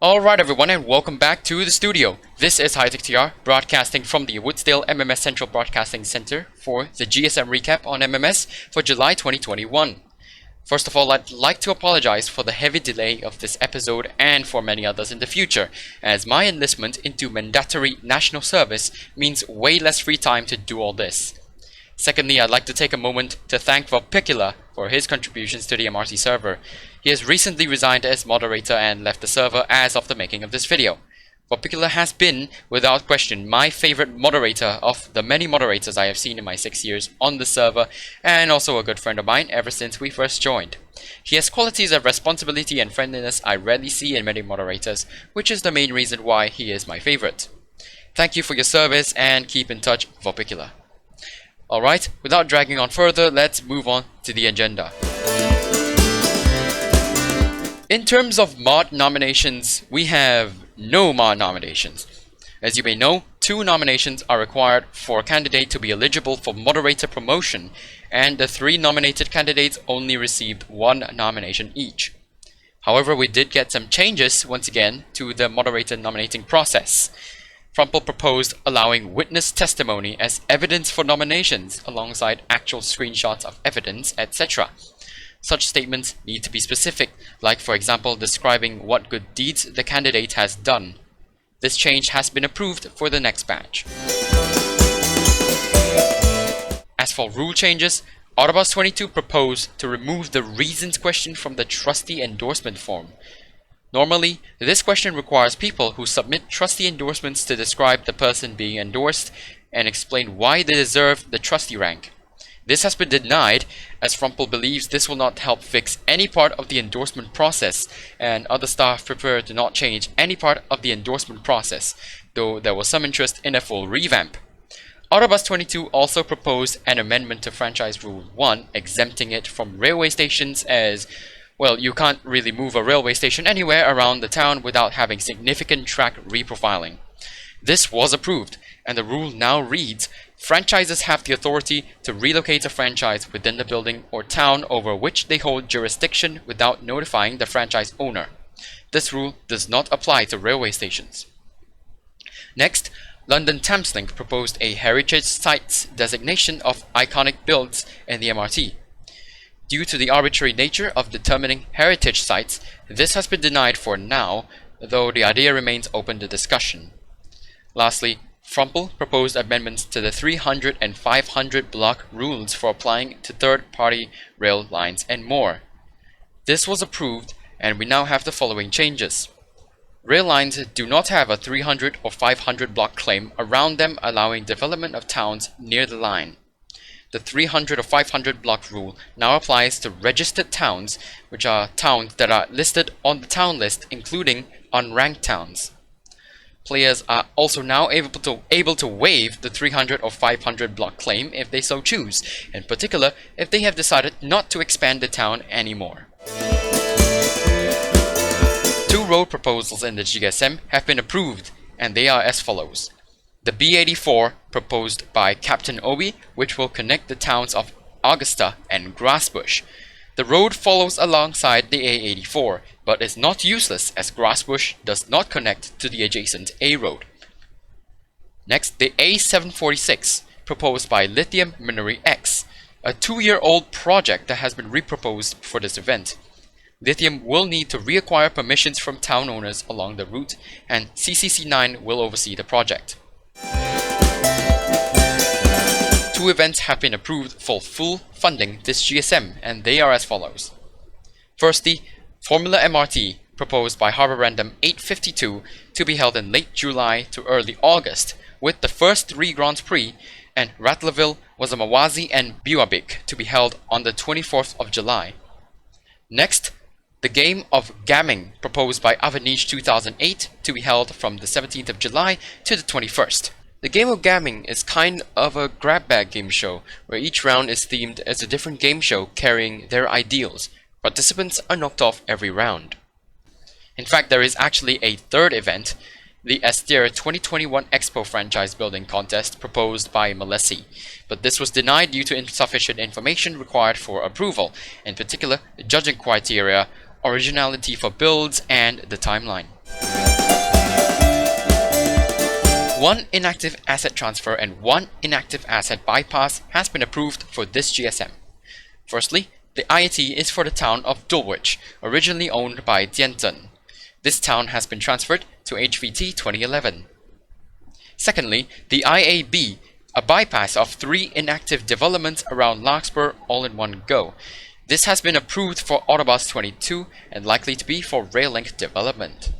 Alright everyone, and welcome back to the studio. This is HiTechTR, broadcasting from the Woodsdale MMS Central Broadcasting Center for the GSM recap on MMS for July 2021. First of all, I'd like to apologize for the heavy delay of this episode and for many others in the future, as my enlistment into mandatory national service means way less free time to do all this. Secondly, I'd like to take a moment to thank Vorpicula for his contributions to the MRC server. He has recently resigned as moderator and left the server as of the making of this video. Vorpicula has been, without question, my favorite moderator of the many moderators I have seen in my 6 years on the server, and also a good friend of mine ever since we first joined. He has qualities of responsibility and friendliness I rarely see in many moderators, which is the main reason why he is my favorite. Thank you for your service and keep in touch, Vorpicula. Alright, without dragging on further, let's move on to the agenda. In terms of mod nominations, we have no mod nominations. As you may know, 2 nominations are required for a candidate to be eligible for moderator promotion, and the 3 nominated candidates only received 1 nomination each. However, we did get some changes once again to the moderator nominating process. Frumple proposed allowing witness testimony as evidence for nominations alongside actual screenshots of evidence, etc. Such statements need to be specific, like for example describing what good deeds the candidate has done. This change has been approved for the next batch. As for rule changes, Autobus 22 proposed to remove the reasons question from the trustee endorsement form. Normally, this question requires people who submit trustee endorsements to describe the person being endorsed and explain why they deserve the trustee rank. This has been denied, as Frumple believes this will not help fix any part of the endorsement process, and other staff prefer to not change any part of the endorsement process, though there was some interest in a full revamp. Autobus 22 also proposed an amendment to Franchise Rule 1, exempting it from railway stations as, well, you can't really move a railway station anywhere around the town without having significant track reprofiling. This was approved, and the rule now reads, franchises have the authority to relocate a franchise within the building or town over which they hold jurisdiction without notifying the franchise owner. This rule does not apply to railway stations. Next, London Thameslink proposed a heritage sites designation of iconic builds in the MRT. Due to the arbitrary nature of determining heritage sites, this has been denied for now, though the idea remains open to discussion. Lastly, Frumple proposed amendments to the 300 and 500 block rules for applying to third-party rail lines and more. This was approved, and we now have the following changes. Rail lines do not have a 300 or 500 block claim around them, allowing development of towns near the line. The 300 or 500 block rule now applies to registered towns, which are towns that are listed on the town list, including unranked towns. Players are also now able to waive the 300 or 500 block claim if they so choose, in particular if they have decided not to expand the town anymore. 2 road proposals in the GSM have been approved, and they are as follows. The B84 proposed by Captain Obi, which will connect the towns of Augusta and Grassbush. The road follows alongside the A84, but is not useless as Grassbush does not connect to the adjacent A road. Next, the A746, proposed by Lithium Minery X, a 2-year-old project that has been reproposed for this event. Lithium will need to reacquire permissions from town owners along the route, and CCC9 will oversee the project. 2 events have been approved for full funding this GSM, and they are as follows. Firstly, Formula MRT, proposed by Harbour Random 852 to be held in late July to early August, with the first 3 Grands Prix, and Rattlerville, Wazamawazi and Biwabik to be held on the 24th of July. Next, the game of Gamming, proposed by Avenige 2008 to be held from the 17th of July to the 21st. The game of Gamming is kind of a grab bag game show, where each round is themed as a different game show carrying their ideals. Participants are knocked off every round. In fact, there is actually a 3rd event, the Estir 2021 Expo franchise building contest proposed by Malesi, but this was denied due to insufficient information required for approval, in particular the judging criteria, originality for builds, and the timeline. One inactive asset transfer and one inactive asset bypass has been approved for this GSM. Firstly, the IAT is for the town of Dulwich, originally owned by Dianzhen. This town has been transferred to HVT 2011. Secondly, the IAB, a bypass of 3 inactive developments around Larkspur all in one go. This has been approved for Autobus 22 and likely to be for rail link development.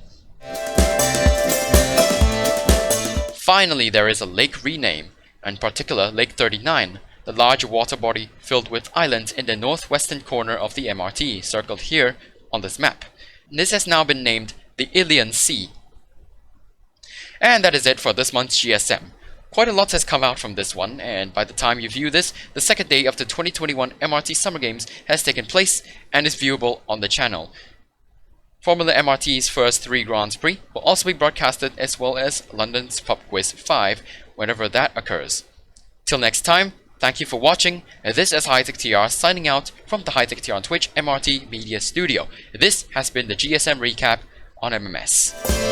Finally, there is a lake rename, in particular Lake 39, the large water body filled with islands in the northwestern corner of the MRT, circled here on this map. This has now been named the Ilian Sea. And that is it for this month's GSM. Quite a lot has come out from this one, and by the time you view this, the second day of the 2021 MRT Summer Games has taken place and is viewable on the channel. Formula MRT's first 3 Grands Prix will also be broadcasted, as well as London's Pub Quiz 5 whenever that occurs. Till next time, thank you for watching. This is Hightech TR signing out from the Hightech TR on Twitch MRT Media Studio. This has been the GSM recap on MMS.